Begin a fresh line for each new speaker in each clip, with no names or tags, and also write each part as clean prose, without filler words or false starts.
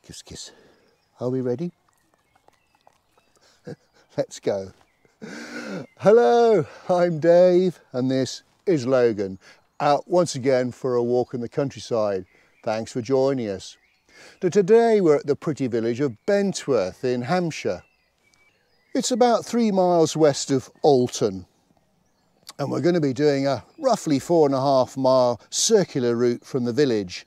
Kiss, kiss. Are we ready? Let's go. Hello, I'm Dave and this is Logan, out once again for a walk in the countryside. Thanks for joining us. Now, today we're at the pretty village of Bentworth in Hampshire. It's about 3 miles west of Alton, and we're going to be doing a roughly 4.5 mile circular route from the village.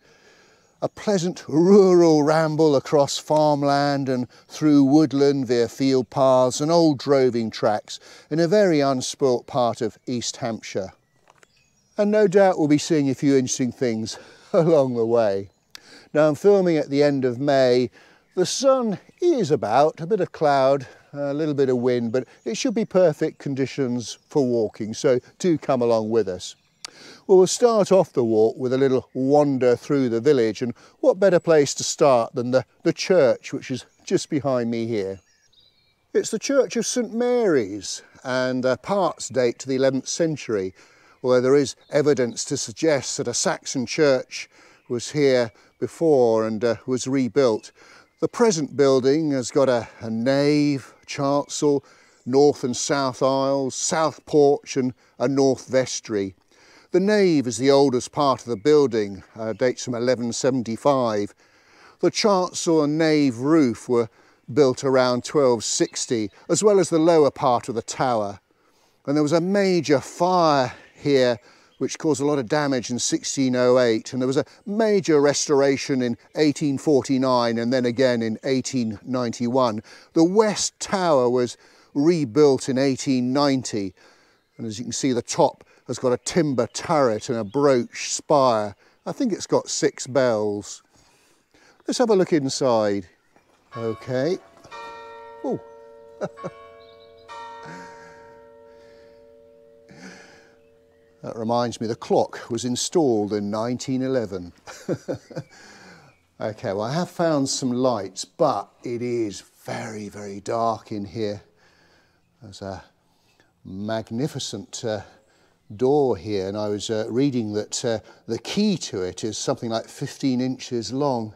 A pleasant rural ramble across farmland and through woodland via field paths and old droving tracks in a very unspoilt part of East Hampshire. And no doubt we'll be seeing a few interesting things along the way. Now, I'm filming at the end of May. The sun is about, a bit of cloud, a little bit of wind, but it should be perfect conditions for walking, so do come along with us. Well, we'll start off the walk with a little wander through the village, and what better place to start than the church, which is just behind me here. It's the Church of St Mary's, and parts date to the 11th century, although there is evidence to suggest that a Saxon church was here before and was rebuilt. The present building has got a nave, chancel, north and south aisles, south porch and a north vestry. The nave is the oldest part of the building, dates from 1175. The chancel and nave roof were built around 1260, as well as the lower part of the tower. And there was a major fire here which caused a lot of damage in 1608, and there was a major restoration in 1849 and then again in 1891. The west tower was rebuilt in 1890, and as you can see, the top has got a timber turret and a brooch spire. I think it's got 6 bells. Let's have a look inside. Okay. Oh. That reminds me, the clock was installed in 1911. Okay, well, I have found some lights, but it is very, very dark in here. There's a magnificent door here, and I was reading that the key to it is something like 15 inches long.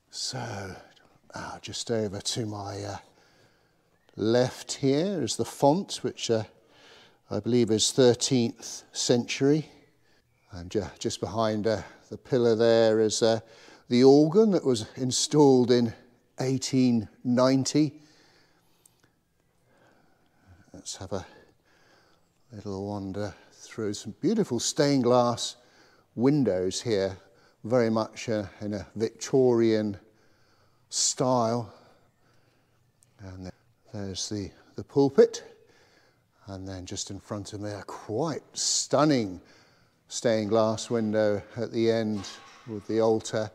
So, just over to my left here is the font, which I believe is 13th century. And just behind the pillar there is the organ that was installed in 1890. Let's have a little wander through some beautiful stained glass windows here, very much in a Victorian style. And there's the pulpit, and then just in front of me a quite stunning stained glass window at the end with the altar,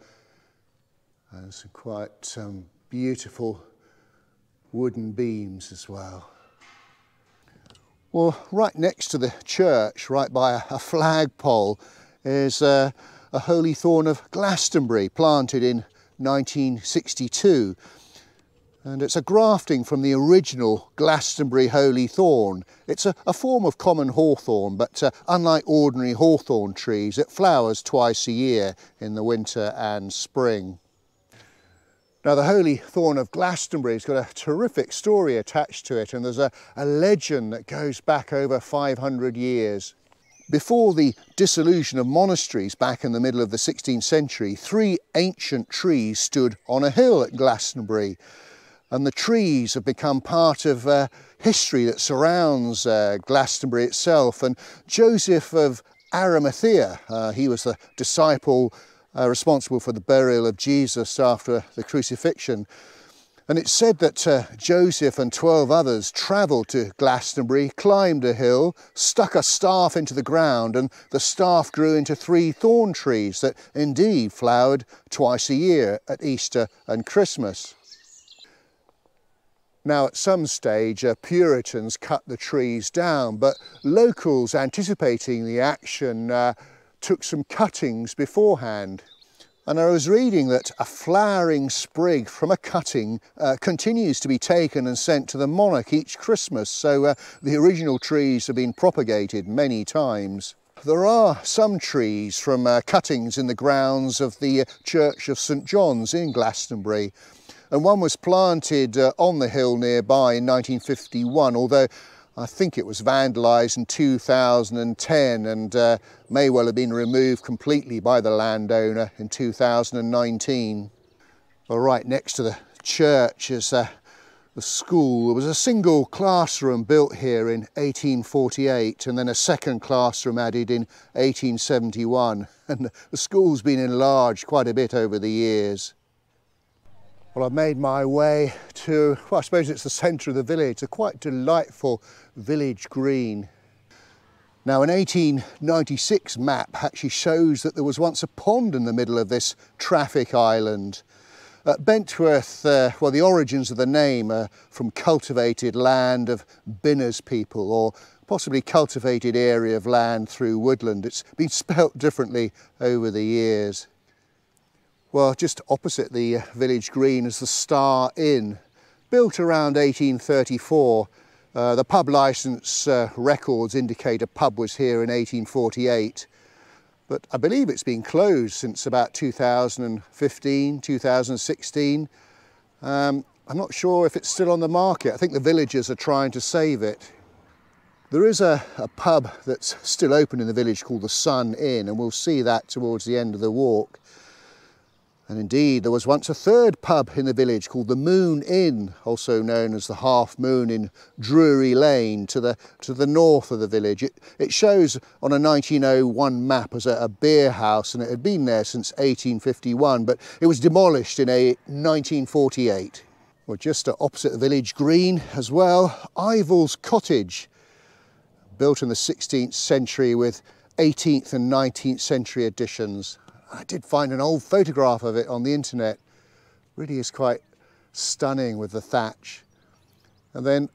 and some quite beautiful wooden beams as well. Well, right next to the church, right by a flagpole, is a holy thorn of Glastonbury, planted in 1962. And it's a grafting from the original Glastonbury holy thorn. It's a form of common hawthorn, but unlike ordinary hawthorn trees, it flowers twice a year in the winter and spring. Now, the holy thorn of Glastonbury has got a terrific story attached to it, and there's a legend that goes back over 500 years. Before the dissolution of monasteries back in the middle of the 16th century, 3 ancient trees stood on a hill at Glastonbury, and the trees have become part of history that surrounds Glastonbury itself. And Joseph of Arimathea, he was the disciple responsible for the burial of Jesus after the crucifixion. And it's said that Joseph and 12 others travelled to Glastonbury, climbed a hill, stuck a staff into the ground, and the staff grew into 3 thorn trees that indeed flowered twice a year at Easter and Christmas. Now, at some stage, Puritans cut the trees down, but locals anticipating the action took some cuttings beforehand. And I was reading that a flowering sprig from a cutting continues to be taken and sent to the monarch each Christmas, so the original trees have been propagated many times. There are some trees from cuttings in the grounds of the Church of St John's in Glastonbury, and one was planted on the hill nearby in 1951, although I think it was vandalised in 2010 and may well have been removed completely by the landowner in 2019. Well, right next to the church is the school. There was a single classroom built here in 1848 and then a second classroom added in 1871, and the school's been enlarged quite a bit over the years. Well, I've made my way to, well, I suppose it's the centre of the village, a quite delightful village green. Now, an 1896 map actually shows that there was once a pond in the middle of this traffic island. Bentworth, well, the origins of the name are from cultivated land of Binner's people, or possibly cultivated area of land through woodland. It's been spelt differently over the years. Well, just opposite the village green is the Sunn Inn, built around 1834. The pub licence records indicate a pub was here in 1848, but I believe it's been closed since about 2015, 2016. I'm not sure if it's still on the market. I think the villagers are trying to save it. There is a pub that's still open in the village called the Sunn Inn, and we'll see that towards the end of the walk. And indeed, there was once a third pub in the village called the Moon Inn, also known as the Half Moon in Drury Lane, to the north of the village. It shows on a 1901 map as a beer house, and it had been there since 1851, but it was demolished in 1948. Well, just opposite the village green as well, Ivel's Cottage, built in the 16th century with 18th and 19th century additions. I did find an old photograph of it on the internet. Really is quite stunning with the thatch. And then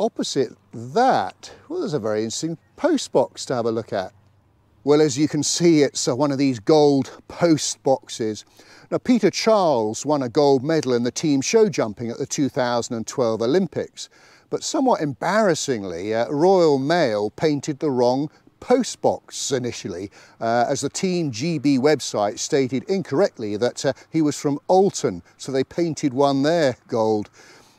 opposite that, well, there's a very interesting post box to have a look at. Well, as you can see, it's one of these gold post boxes. Now, Peter Charles won a gold medal in the team show jumping at the 2012 Olympics, but somewhat embarrassingly, Royal Mail painted the wrong post box initially, as the Team GB website stated incorrectly that he was from Alton, so they painted one there gold.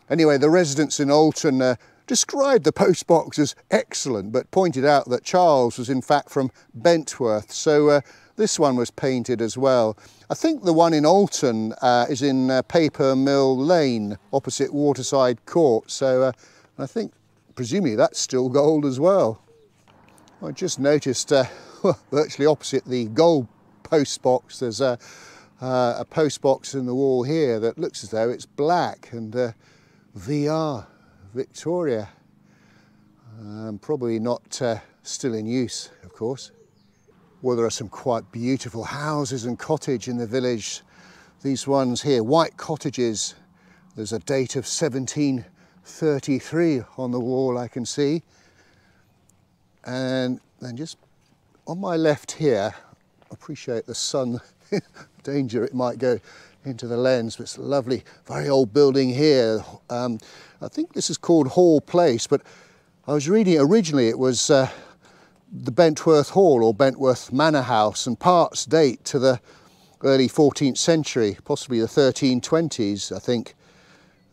Anyway, the residents in Alton described the post box as excellent, but pointed out that Charles was in fact from Bentworth, so this one was painted as well. I think the one in Alton is in Paper Mill Lane, opposite Waterside Court, so I think presumably that's still gold as well. I just noticed virtually opposite the gold post box, there's a post box in the wall here that looks as though it's black, and VR, Victoria. Probably not still in use, of course. Well, there are some quite beautiful houses and cottages in the village. These ones here, white cottages. There's a date of 1733 on the wall, I can see. And then just on my left here, I appreciate the sun, danger it might go into the lens, but it's a lovely, very old building here. I think this is called Hall Place, but I was reading originally it was the Bentworth Hall or Bentworth Manor House, and parts date to the early 14th century, possibly the 1320s, I think.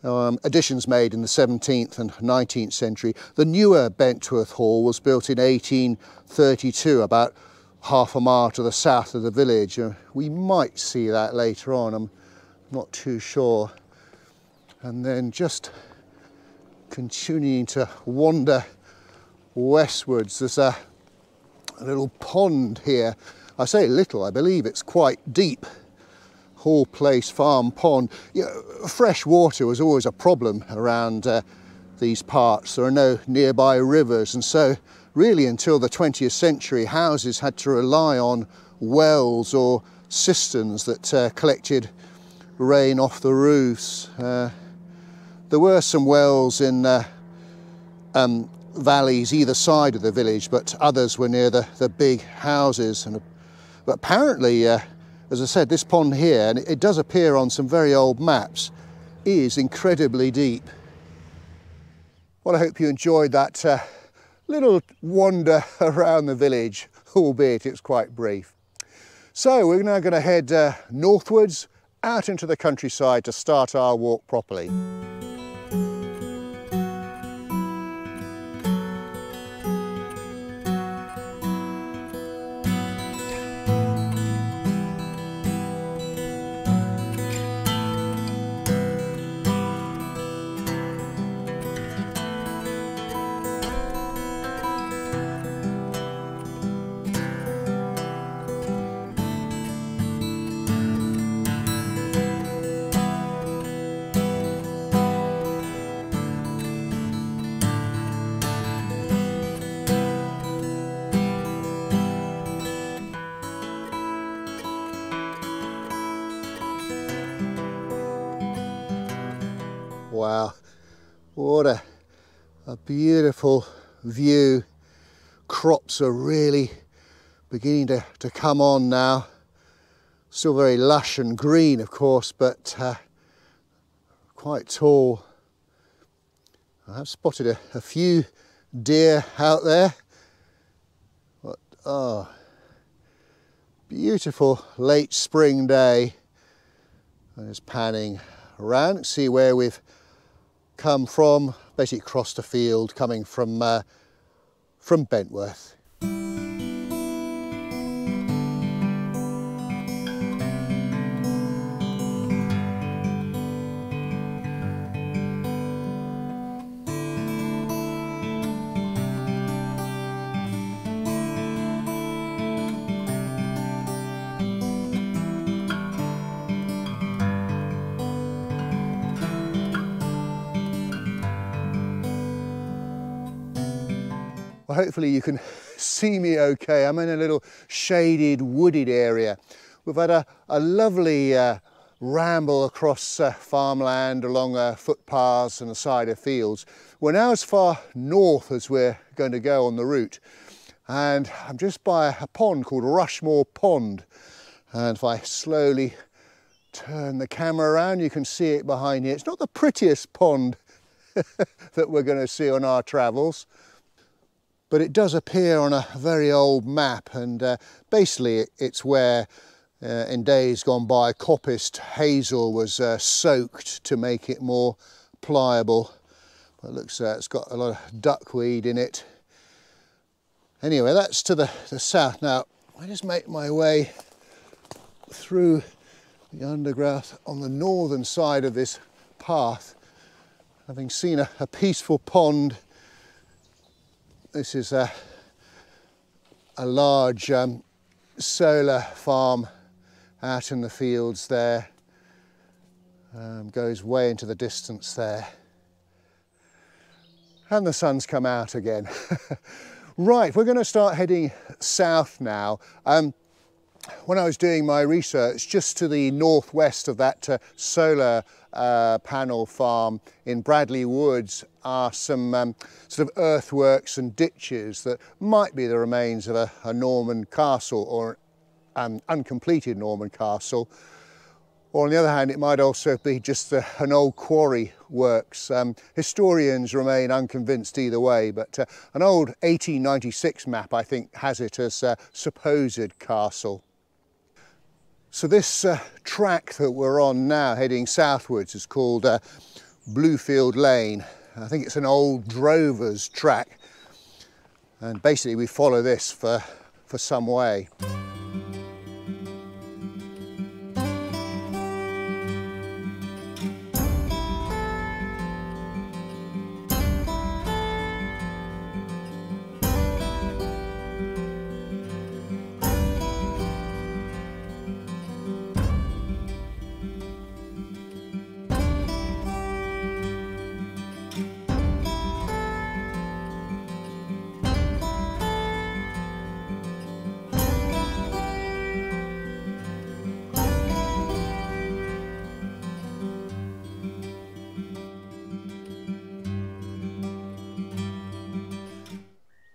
Additions made in the 17th and 19th century. The newer Bentworth Hall was built in 1832, about half a mile to the south of the village. We might see that later on, I'm not too sure. And then just continuing to wander westwards, there's a little pond here. I say little, I believe it's quite deep. Hall Place Farm Pond. You know, fresh water was always a problem around these parts. There are no nearby rivers, and so really until the 20th century houses had to rely on wells or cisterns that collected rain off the roofs. There were some wells in valleys either side of the village, but others were near the big houses. But apparently, as I said, this pond here, and it does appear on some very old maps, is incredibly deep. Well, I hope you enjoyed that little wander around the village. albeit it's quite brief. So we're now going to head northwards out into the countryside to start our walk properly. Wow, what a beautiful view. Crops are really beginning to come on now. Still very lush and green, of course, but quite tall. I have spotted a few deer out there. But, oh, beautiful late spring day. I'm just panning around, see where we've come from. Basically crossed a field coming from Bentworth. Well, hopefully you can see me okay. I'm in a little shaded, wooded area. We've had a lovely ramble across farmland along footpaths and the side of fields. We're now as far north as we're going to go on the route. And I'm just by a pond called Rushmoor Pond. And if I slowly turn the camera around, you can see it behind here. It's not the prettiest pond that we're going to see on our travels, but it does appear on a very old map, and basically it's where in days gone by coppiced hazel was soaked to make it more pliable. But it looks it's got a lot of duckweed in it. Anyway, that's to the south. Now I just make my way through the undergrowth on the northern side of this path, having seen a peaceful pond. This is a large solar farm out in the fields there. Goes way into the distance there. And the sun's come out again. Right, we're going to start heading south now. When I was doing my research, just to the northwest of that solar panel farm in Bradley Woods are some sort of earthworks and ditches that might be the remains of a Norman castle or an uncompleted Norman castle. Or on the other hand, it might also be just an old quarry works. Historians remain unconvinced either way, but an old 1896 map, I think, has it as a supposed castle. So this track that we're on now, heading southwards, is called Bluefield Lane. I think it's an old drover's track, and basically we follow this for some way.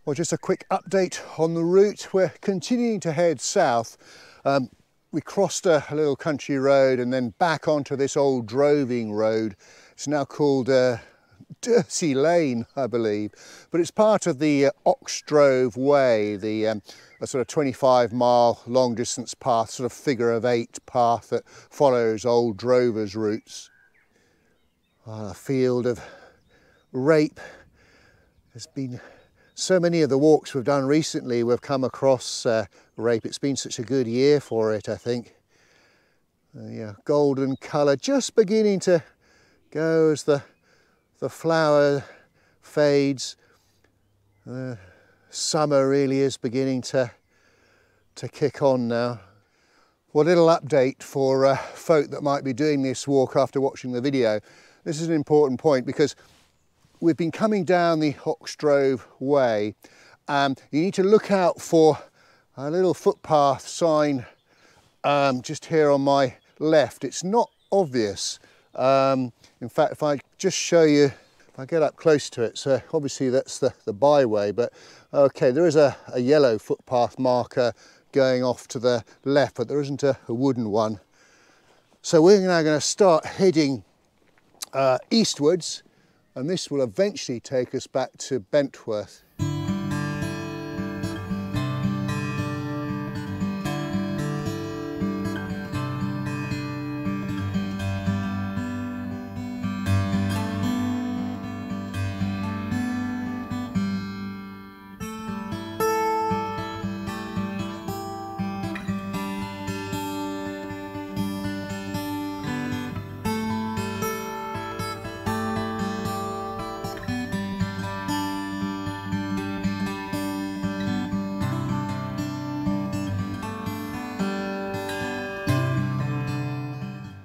Well, just a quick update on the route. We're continuing to head south. We crossed a little country road and then back onto this old droving road. It's now called dirty lane, I believe, but it's part of the Oxdrove way, a sort of 25-mile long distance path, sort of figure of 8 path that follows old drovers' routes. A field of rape. There's been so many of the walks we've done recently, we've come across rape. It's been such a good year for it, I think. Yeah, golden colour just beginning to go as the flower fades. Summer really is beginning to kick on now. Well, a little update for folk that might be doing this walk after watching the video. This is an important point because we've been coming down the Oxdrove way. You need to look out for a little footpath sign just here on my left. It's not obvious. In fact, if I just show you, if I get up close to it, so obviously that's the byway, but okay, there is a yellow footpath marker going off to the left, but there isn't a wooden one. So we're now going to start heading eastwards, and this will eventually take us back to Bentworth.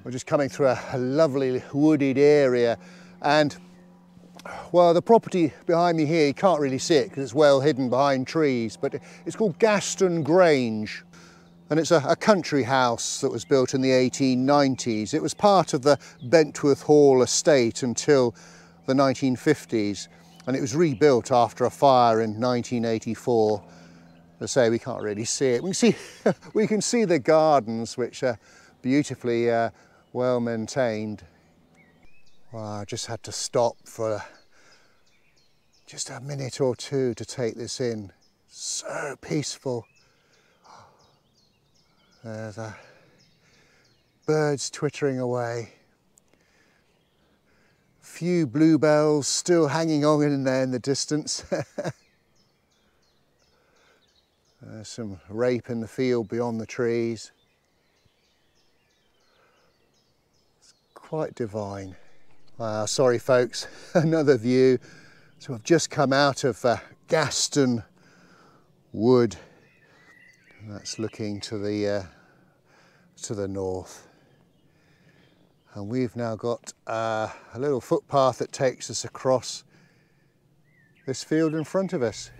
We're just coming through a lovely wooded area, and well, the property behind me here, you can't really see it because it's well hidden behind trees, but it's called Gaston Grange, and it's a country house that was built in the 1890s. It was part of the Bentworth Hall estate until the 1950s, and it was rebuilt after a fire in 1984. As I say, we can't really see it. We can see the gardens, which are beautifully well maintained. Well, I just had to stop for just a minute or two to take this in. So peaceful. There's birds twittering away. A few bluebells still hanging on in there in the distance. There's some rape in the field beyond the trees. Quite divine. Sorry folks, another view. So I've just come out of Gaston Wood, and that's looking to the north. And we've now got a little footpath that takes us across this field in front of us.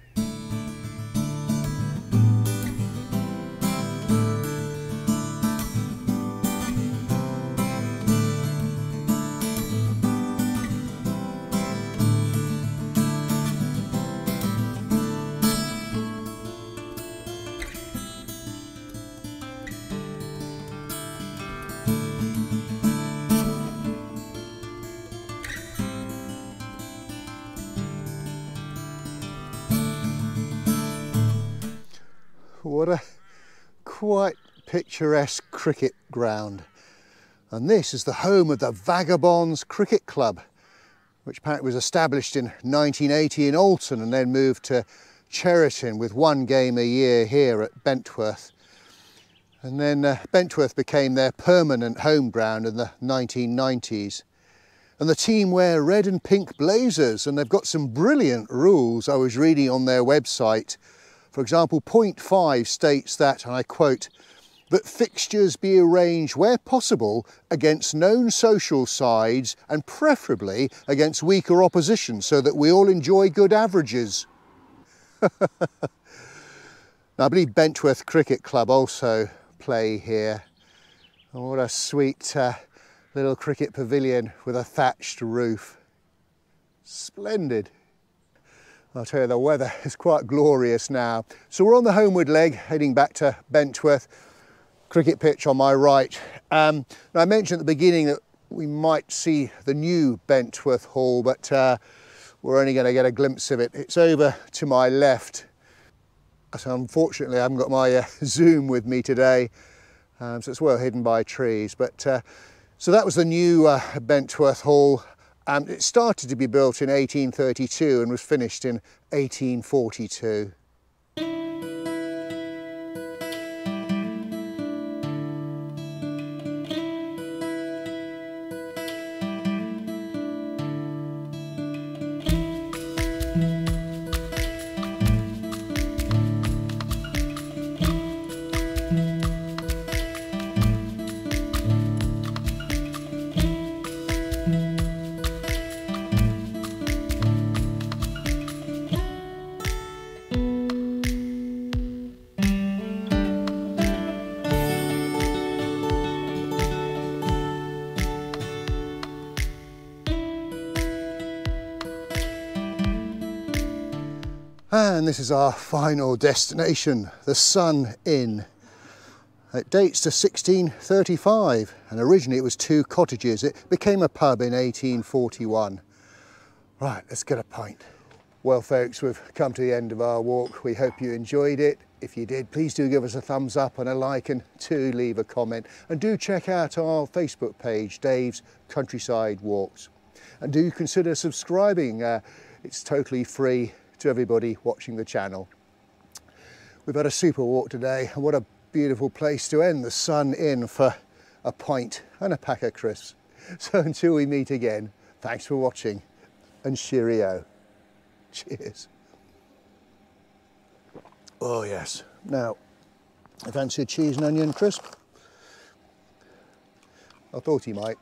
What a quite picturesque cricket ground. And this is the home of the Vagabonds Cricket Club, which apparently was established in 1980 in Alton and then moved to Cheriton with 1 game a year here at Bentworth. And then Bentworth became their permanent home ground in the 1990s. And the team wear red and pink blazers, and they've got some brilliant rules I was reading on their website. For example, point 5 states that, and I quote, that fixtures be arranged where possible against known social sides and preferably against weaker opposition so that we all enjoy good averages. Now, I believe Bentworth Cricket Club also play here. Oh, what a sweet little cricket pavilion with a thatched roof. Splendid. I'll tell you, the weather is quite glorious now. So we're on the homeward leg, heading back to Bentworth. Cricket pitch on my right. Now I mentioned at the beginning that we might see the new Bentworth Hall, but we're only going to get a glimpse of it. It's over to my left. So unfortunately I haven't got my zoom with me today, so it's well hidden by trees. But so that was the new Bentworth Hall. It started to be built in 1832 and was finished in 1842. And this is our final destination, the Sunn Inn. It dates to 1635 and originally it was 2 cottages. It became a pub in 1841. Right, let's get a pint. Well folks, we've come to the end of our walk. We hope you enjoyed it. If you did, please do give us a thumbs up and a like, and do leave a comment. And do check out our Facebook page, Dave's Countryside Walks. And do consider subscribing. It's totally free to everybody watching the channel. We've had a super walk today, and what a beautiful place to end the Sunn Inn for a pint and a pack of crisps. So until we meet again, thanks for watching and cheerio. Cheers. Oh yes. Now, I fancy a cheese and onion crisp. I thought he might.